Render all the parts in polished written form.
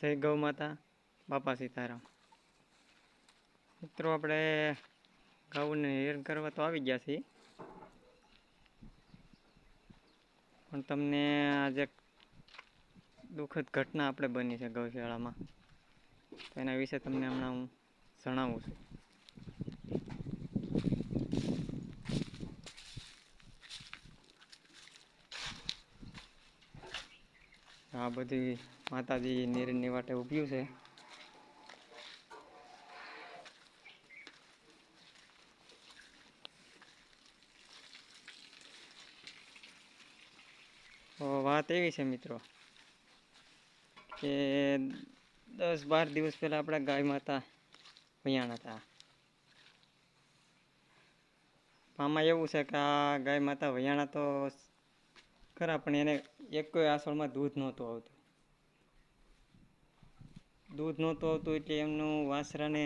જય ગૌ માતા, બાપા સીતારામ। મિત્રો આપણે ગાઉને હેર કરવા તો આવી ગયા છીએ, પણ તમને આજે દુઃખદ ઘટના આપણે બની છે ગૌશાળામાં, તો એના વિશે તમને હમણાં હું જણાવું છું। આ બધી માતાજી નીરની વાટે ઊભ્યું છે। તો વાત એવી છે મિત્રો કે 10-12 દિવસ પહેલા આપણા ગાય માતા ભયાણા હતા। આમાં એવું છે કે આ ગાય માતા ભયાણા તો ખરા, પણ એને એક કોઈ આસળમાં દૂધ નહોતું આવતું। દૂધ નહોતું આવતું એટલે એમનું વાસરાને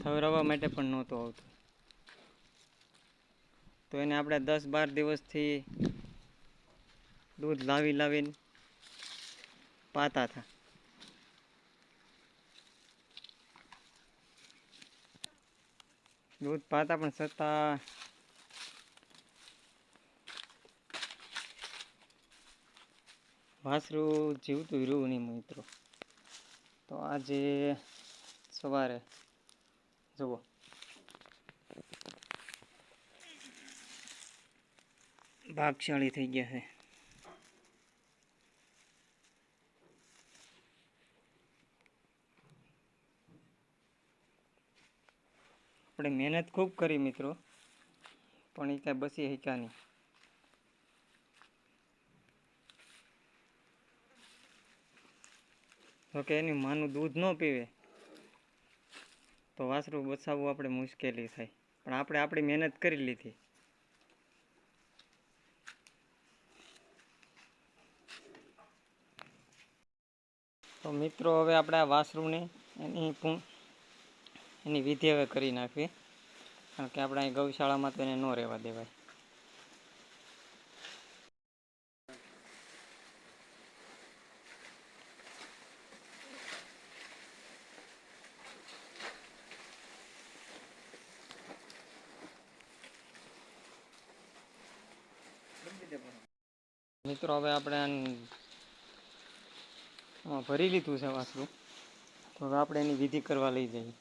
ખવડાવવા માટે પણ નહોતું આવતું, તો એને આપણે 10-12 દિવસથી દૂધ લાવીને પાતા હતા। દૂધ પાતા પણ છતાં વાસરું જીવતું રહ્યું નહીં મિત્રો। તો આજે સવારે જુઓ, ભાગશાળી થઈ ગયા છે। આપણે મહેનત ખૂબ કરી મિત્રો, પણ એ કાંઈ બસી શક્યા નહીં। તો કે એની માનું દૂધ ન પીવે તો વાસરું બચાવવું આપણે મુશ્કેલી થાય, પણ આપણે આપણી મહેનત કરી લીધી। તો મિત્રો હવે આપણે આ વાસરુંને એની વિધિ હવે કરી નાખવી, કારણ કે આપણે અહીં ગૌશાળામાં તો એને ન રહેવા દેવાય। મિત્રો હવે આપણે ભરી લીધું છે વાસરું, તો હવે આપણે એની વિધિ કરવા લઈ જઈએ।